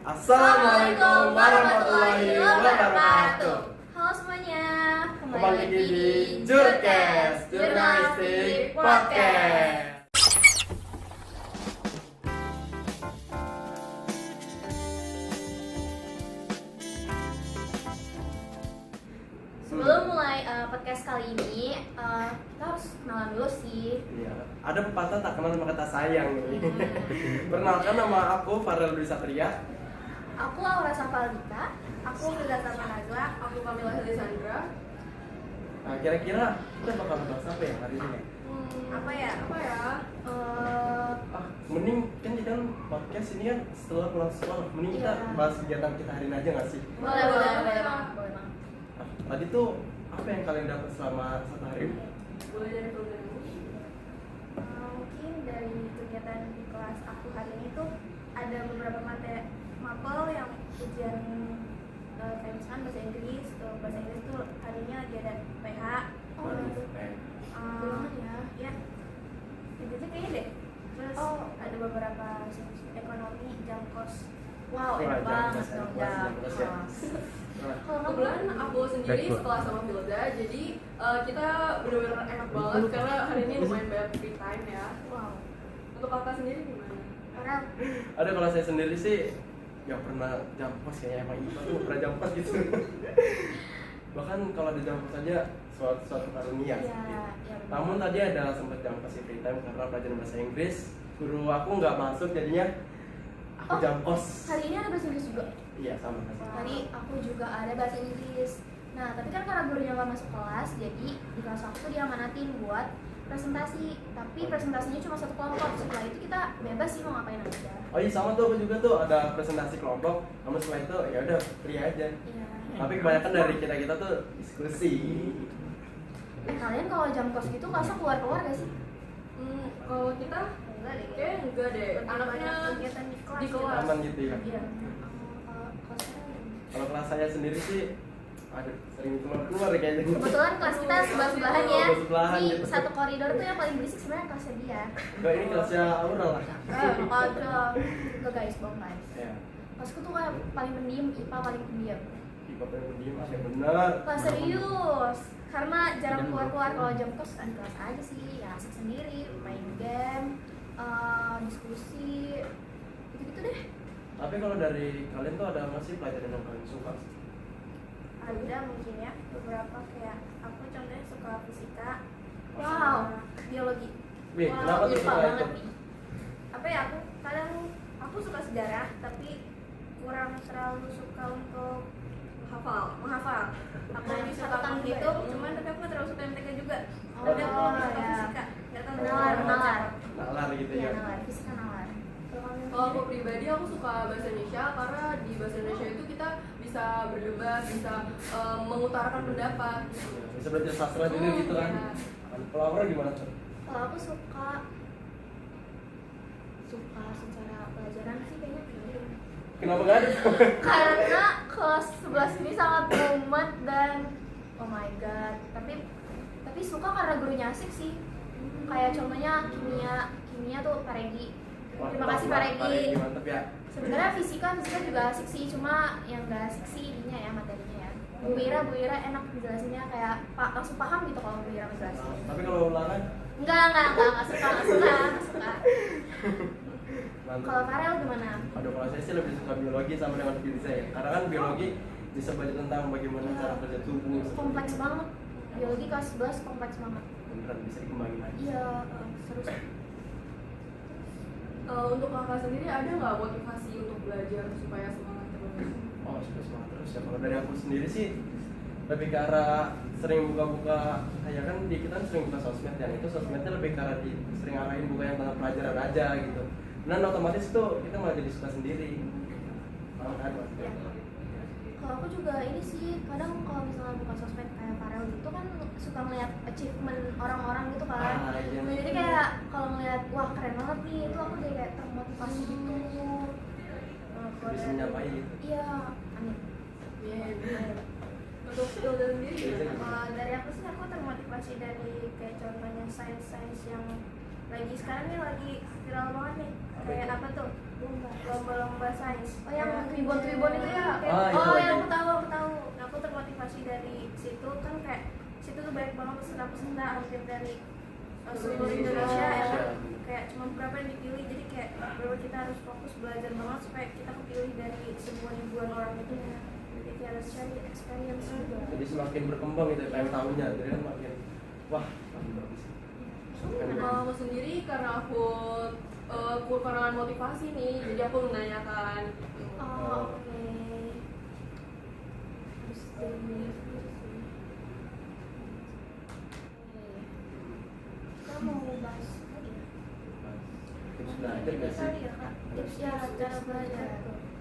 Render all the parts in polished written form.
Assalamualaikum warahmatullahi wabarakatuh. Halo semuanya, Kembali lagi di Jurkes, Jurnalistik Podcast. Sebelum mulai podcast kali ini, kita harus kenalan dulu sih. Iya, ada pepatah tak kenal maka tak sayang nih. Perkenalkan, nama aku Farel Dwi Satria. Aku Aura Safaldita. Aku Hilda Samanagla, aku Kamila Helisandra. Nah, kira-kira kita bakal bahas apa ya hari ini? Apa ya? Mending kan kita podcast ini kan setelah pulang sekolah. Mending kita Iya. bahas kegiatan kita hari ini aja nggak sih? Boleh Boleh. banget. Nah, tadi tuh apa yang kalian dapat selama satu hari? Boleh dari program ini? Mungkin dari kegiatan di kelas aku hari ini tuh ada beberapa mapel yang ujian kayak misalkan bahasa Inggris. Bahasa Inggris tuh hari ini lagi ada PH. Ya, itu aja kayaknya deh. Terus ada beberapa ekonomi, Jamkos. Wow, enak banget dong Jamkos. Kebetulan aku sendiri sekolah sama Hilda, jadi kita benar-benar enak banget karena hari ini lumayan banyak free time ya. Wow. Untuk kakak sendiri gimana? Karena Ada, kalau saya sendiri sih nggak pernah jampos, kayaknya emang IPA tuh nggak pernah jampos gitu. Bahkan kalau ada jampos aja suatu karunia sih. ya, Namun tadi ada sempat jampos di free time karena pelajaran bahasa Inggris. Guru aku nggak masuk, jadinya aku jampos. hari ini ada bahasa Inggris juga. Iya, sama. Tadi aku juga ada bahasa Inggris. Nah, tapi kan karena gurunya nggak masuk kelas, jadi di kelas aku tuh dia amanatin buat presentasi. Tapi presentasinya cuma satu kelompok. Setelah itu kita bebas sih mau ngapain aja. Oh iya, sama tuh aku juga tuh ada presentasi kelompok. Namun setelah itu ya udah free aja. Iya. Tapi kebanyakan dari kita tuh diskusi. Kalian kalau jam kos gitu kelasnya keluar gak sih? Kalau kita Enggak deh. kayaknya enggak deh. Anaknya kegiatan di kelas. di kelas. Aman gitu ya. Iya. Kalau kelasnya Kalau kelas saya sendiri sih, aduh, sering keluar kayaknya. kebetulan kelas kita sebelah-sebelahan ya. Sebelah-sebelahan Di gitu. satu koridor tuh yang paling berisik sebenarnya kelasnya dia. Enggak, ini kelasnya Aura lah. Ada. Enggak guys, bohong guys. Ya, Kelasku tuh kayak paling pendiam, IPA paling pendiam. IPA paling pendiam, ada benar. Kelas serius, karena jarang keluar-keluar. Kalau jam kos kan di kelas aja sih, ya asik sendiri, main game, diskusi, gitu-gitu deh. Tapi kalau dari kalian tuh ada nggak sih pelajaran yang kalian suka? Ada mungkin ya, beberapa kayak aku contohnya suka fisika. Wow. Biologi. Wih, kenapa tuh IPA suka banget itu? nih. Apa ya, aku suka sejarah, tapi kurang terlalu suka untuk menghafal. Aku lebih suka menghitung, cuman tapi aku nggak terlalu suka MTK juga. Tapi aku lebih suka fisika. Nggak tahu nalar gitu Iya, ya. nalar, fisika nalar. Kalau aku pribadi aku suka bahasa Indonesia karena di bahasa Indonesia itu kita bisa berdebat, bisa mengutarakan pendapat. Bisa belajar sastra juga gitu kan. Iya. Kalau Aura gimana tuh? Kalau aku suka secara pelajaran sih kayaknya film. Kenapa nggak ada? Karena kelas 11 ini sangat mumet dan oh my god. Tapi suka karena gurunya asik sih. Kayak contohnya kimia tuh Pak Regi. Wah, Terima kasih Pak Regi. Mantap ya. Sebenarnya fisika juga asik sih, cuma yang nggak asik sih ininya ya, materinya ya. Bu Ira enak dijelasinnya, kayak langsung paham gitu kalau Bu Ira ngejelasin. Tapi kalau ulangan, Enggak suka. mantap. Kalau Farel gimana? Aduh, kalau saya sih lebih suka biologi sama dengan diri saya. Karena kan biologi bisa belajar tentang bagaimana Iya. cara kerja tubuh. Kompleks banget. Biologi kelas 11 kompleks banget. Beneran bisa dikembangin lagi. Iya, seru sih. Untuk kakak sendiri ada nggak motivasi untuk belajar supaya semangat terus? Oh, sudah semangat terus ya. Kalau dari aku sendiri sih lebih ke arah sering buka-buka, kayak kan di kita sering buka sosmed ya. Itu sosmednya lebih ke arah sering arahin buka yang tentang pelajaran aja gitu. Dan otomatis tuh kita malah jadi suka sendiri. Paham kan maksudnya? Kalau aku juga ini sih, kadang kalau misalnya buka sosmed kayak Farel gitu kan suka ngeliat achievement orang-orang gitu kan. Iya. Nah, jadi kayak kalau ngeliat wah keren banget nih, itu aku jadi kayak termotivasi gitu. Kalau Bisa dari- menyapai gitu. Iya, amin. Untuk Hilda sendiri gimana? Dari aku sih aku termotivasi dari kayak contohnya sains yang lagi sekarang nih lagi viral banget nih. Kayak apa tuh? Lomba-lomba sains. Oh yang Kayak- tribon itu ya? Ah, itu Oh, lagi. ya aku tahu. Nah, aku termotivasi dari situ kan kayak situ tuh banyak banget peserta hampir dari seluruh Indonesia ya kan. Kayak cuma beberapa yang dipilih, jadi kayak beberapa kita harus fokus belajar banget supaya kita kepilih dari sebuah ribuan orang itu. Jadi kita harus cari experience juga. Jadi semakin berkembang gitu, pengen tahunya, jadi kan makin wah makin bagus. Kalau aku sendiri karena aku kekurangan motivasi nih, jadi aku menanyakan. Oh, oke. Terus dari kita mau bahas lagi ya? Tips belajar Ini gak sih? kali ya kak, tips ya cara belajar.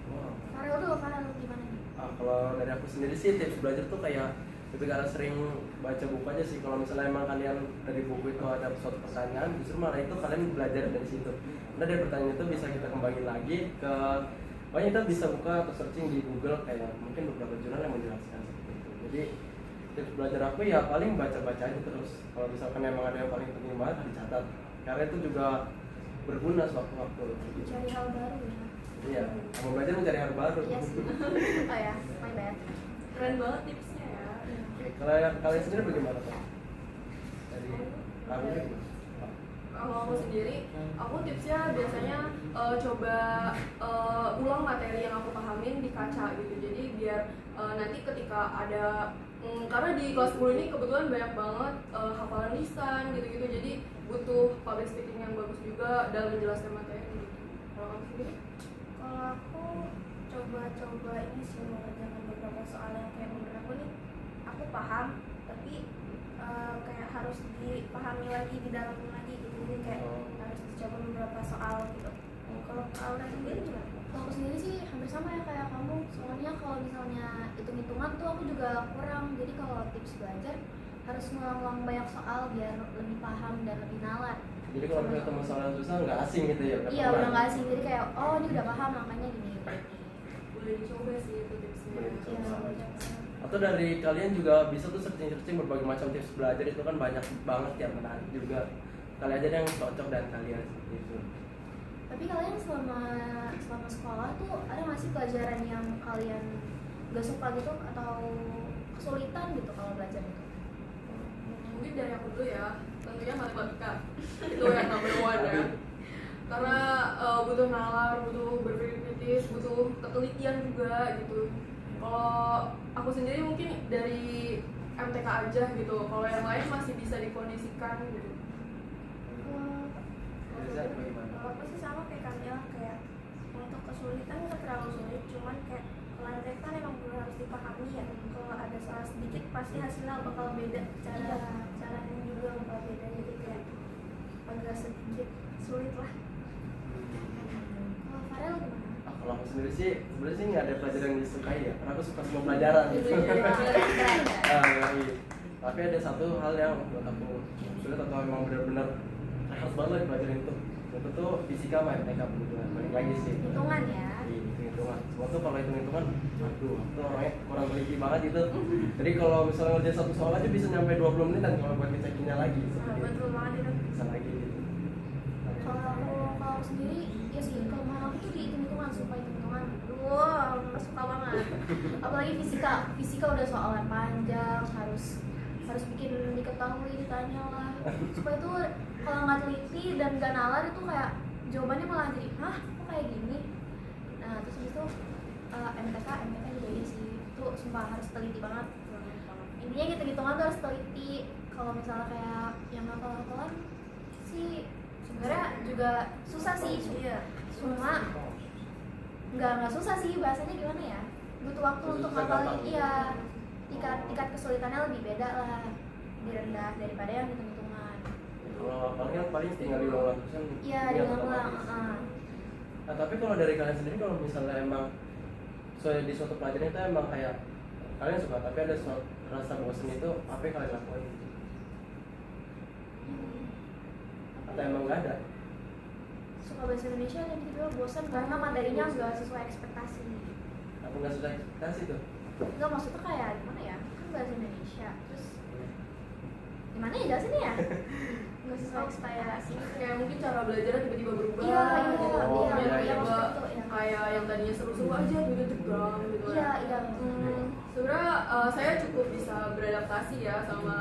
Wow. Farel dulu, Farel gimana nih? Kalau dari aku sendiri sih tips belajar tuh kayak lebih karena sering baca buku aja sih. Kalau misalnya emang kalian dari buku itu ada suatu pertanyaan, justru malah itu kalian belajar dari situ. Karena dari pertanyaan itu bisa kita kembangin lagi ke, pokoknya kita bisa buka atau searching di Google kayak mungkin beberapa jurnal yang menjelaskan seperti itu. Jadi tips belajar aku ya paling baca-baca aja terus. Kalau misalkan emang ada yang paling penting banget dicatat. Karena itu juga berguna sewaktu-waktu. Cari hal baru ya. Iya, mau belajar mencari hal baru. Iya sih. Oh ya, my bad. Keren banget tipsnya ya. Oke, kalau kalian sendiri bagaimana Pak? Dari kamu gimana? Kalau aku sendiri, aku tipsnya biasanya coba ulang materi yang aku pahamin di kaca gitu. Jadi biar nanti ketika ada karena di kelas 10 ini kebetulan banyak banget hafalan lisan gitu-gitu. Jadi butuh public speaking yang bagus juga dalam menjelaskan materi gitu. Kalau kamu sendiri? Kalau aku coba ini sih mengerjakan beberapa soal yang kayak menurut aku nih aku paham, tapi kayak harus dipahami lagi, didalamin lagi gitu. Jadi kayak harus dicoba beberapa soal gitu. Kalau Aura sendiri gimana? Kalau aku sendiri sih hampir sama ya kayak kamu. Soalnya kalau misalnya hitung-hitungan tuh aku juga kurang. Jadi kalau tips belajar harus ngulang-ngulang banyak soal biar lebih paham dan lebih nalar. Jadi kalau misalnya ketemu soal yang susah nggak asing gitu ya? Iya udah nggak asing, jadi kayak oh ini udah paham makanya gini. Boleh dicoba sih itu tipsnya. Boleh dicoba. Iya, Banyak Atau dari kalian juga bisa tuh searching berbagai macam tips belajar, itu kan banyak banget yang menarik juga. Kali aja yang cocok dan kalian seperti itu. Tapi kalian selama sekolah tuh ada nggak sih pelajaran yang kalian gak suka gitu atau kesulitan gitu kalau belajar itu? Mungkin dari aku dulu ya, tentunya matematika itu yang number one ya. Karena butuh nalar, butuh berpikir kritis, butuh ketelitian juga gitu. Kalau aku sendiri mungkin dari MTK aja gitu. Kalau yang lain masih bisa dikondisikan gitu. Bisa bagaimana? Kalau aku sih sama kayak Kamila, kayak untuk kesulitan nggak terlalu sulit, cuman kayak lantai kan emang belum harus dipahami ya. Kalau ada salah sedikit pasti hasilnya bakal beda, caranya juga bakal beda, jadi kayak agak sedikit sulit lah. Kalau Farel gimana? Kalau aku sendiri sih sebenarnya sih nggak ada pelajaran yang disukai ya, karena aku suka semua pelajaran gitu. Iya. Tapi ada satu hal yang buat aku sulit atau emang benar-benar harus banget dipelajarin itu tuh fisika matematika kebetulan balik lagi sih. Hitungan ya. Iya, hitung-hitungan. Semua tuh kalau hitung-hitungan, aduh, aku orangnya kurang teliti banget gitu. Jadi kalau misalnya ngerjain satu soal aja bisa nyampe 20 menit dan kalau buat ngecekinnya lagi Nah, seperti itu. betul banget itu. Bisa lagi gitu. Kalau aku sendiri ya sih kelemahan aku tuh di hitung-hitungan, suka hitung-hitungan. Wow, suka banget. Apalagi fisika udah soalnya panjang, harus bikin diketahui, ditanya lah. Supaya itu kalau nggak teliti dan nggak nalar itu kayak jawabannya malah jadi hah kok kayak gini. Nah terus habis itu MTK juga iya sih, itu sumpah harus teliti banget. Intinya gitu-gitungan tuh harus teliti. Kalau misalnya kayak yang hafal-hafalan sih sebenarnya juga susah sih, Iya. cuma nggak susah sih, bahasanya gimana ya, butuh waktu untuk Susah hafalin. gampang. Iya, tingkat kesulitannya lebih beda lah, lebih rendah daripada yang hitung-hitungan. Kalau paling tinggal diulang terus kan. Iya, ingat diulang-ulang. otomatis. Nah tapi kalau dari kalian sendiri, kalau misalnya emang di suatu pelajaran itu emang kayak kalian suka tapi ada suatu rasa bosan, itu apa yang kalian lakukan? Atau emang nggak ada? Suka bahasa Indonesia dan tiba-tiba bosan karena materinya nggak sesuai ekspektasi. Aku nggak sudah ekspektasi tuh. Nggak, maksudnya kayak gimana ya, kan bahasa Indonesia terus gimana ya jelasinnya ya. nggak sesuai ekspektasi. Kayak mungkin cara belajarnya tiba-tiba berubah Iya, gitu. Oh, Yang iya, iya. tiba-tiba Maksudnya itu, ya. kayak yang tadinya seru-seru aja tiba-tiba tegang gitu Iya, kan. iya. Sebenarnya saya cukup bisa beradaptasi ya sama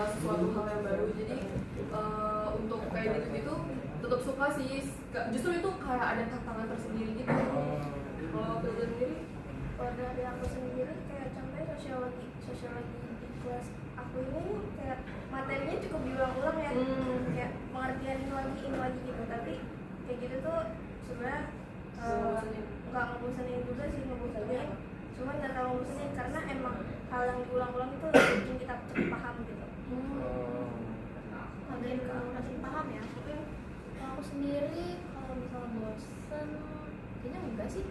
sesuatu hal yang baru. Jadi untuk kayak gitu-gitu tetap suka sih. Justru itu kayak ada tantangan tersendiri gitu. Kalau Filza sendiri, Kalau dari aku sendiri kayak contohnya sosiologi di kelas aku ini kayak materinya cukup diulang-ulang ya, kayak pengertian ini lagi gitu. Tapi kayak gitu tuh sebenarnya nggak ngebosenin juga sih, ngebosenin. Cuman nggak terlalu ngebosenin karena emang hal yang diulang-ulang itu bikin kita cepet paham gitu. Ngertiin kamu masih paham ya. Kalau aku sendiri kalau misalnya bosen kayaknya enggak sih,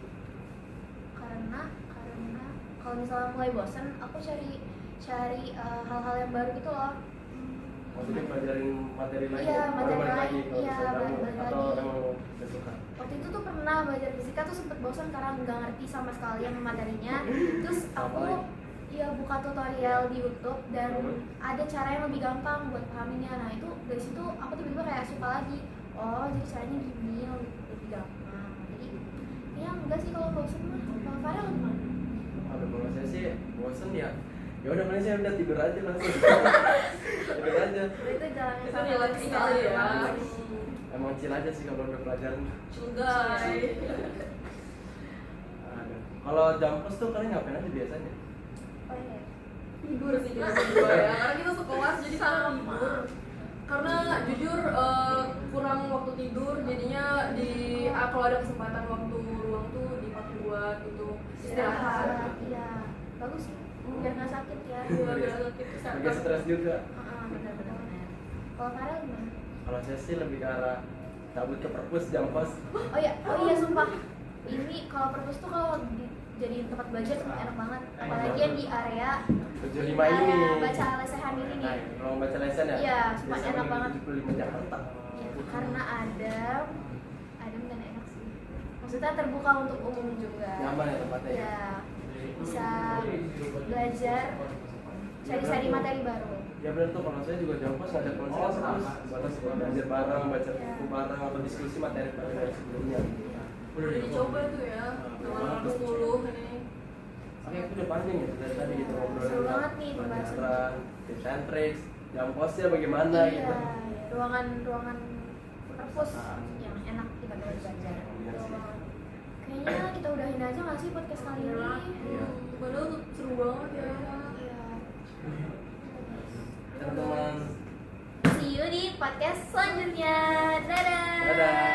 karena kalau misalnya mulai bosen aku cari hal-hal yang baru gitu loh. Maksudnya pelajarin materi lain? Iya, Baru materi balik lain. lagi kalau Iya, misalnya kamu, balik atau lagi. emang udah suka? Waktu itu tuh pernah belajar fisika tuh sempet bosan karena nggak ngerti sama sekali sama materinya. Terus aku buka tutorial di YouTube dan ada cara yang lebih gampang buat pahaminnya. Nah itu dari situ aku tiba-tiba kayak suka lagi. Oh jadi caranya gini, lebih gampang. Jadi ya enggak sih kalau bosan mah. Kalau Farel gimana? Aduh, kalau saya sih bosen ya udah paling saya udah tidur aja langsung. Tidur aja. Itu jalan yang itu sama relax sih, sekali ya. Emang chill aja sih kalau udah pelajaran. Cungai. Aduh. Kalau jampus tuh kalian ngapain aja biasanya? Oh iya. Tidur sih kita berdua ya, karena kita sekelas jadi kita tidur. Karena jujur kurang waktu tidur, jadinya kalau ada kesempatan waktu luang tuh dipakai buat untuk istirahat. Iya, bagus sih. Biar nggak sakit ya. Biar nggak sakit Agak kesehatan. stres juga. Benar-benar. Kalau Farel gimana? Kalau saya sih lebih ke arah cabut ke perpus jampus. Oh iya sumpah. Ini kalau perpus tuh kalau jadi tempat belajar tuh enak banget. Apalagi yang di area 75 ini. baca lesehan ini Nah, nih. ruang baca lesan ya? Iya, sumpah Biasa enak menuju banget. 75 Jakarta. Ya, karena adem dan enak sih. Maksudnya terbuka untuk umum juga. Nyaman ya tempatnya ya? Ya, bisa belajar, cari-cari materi baru. Ya benar tuh, kalau saya juga jampus ngajak teman saya terus batas belajar bareng, baca buku bareng, atau diskusi materi dari sebelumnya. Udah dicoba tuh ya, tanggal 10 ini. Oke, aku udah panjang gitu dari tadi gitu ngobrolin Seru banget nih pelajaran, tips and tricks, jampusnya bagaimana Iya, gitu. ruangan perpus yang enak kita belajar. Iya sih. Kayaknya kita udahin aja nggak sih podcast kali ini? Iya. Padahal seru banget ya. Iya. Teman-teman, See you di podcast selanjutnya. Dadah. dadah.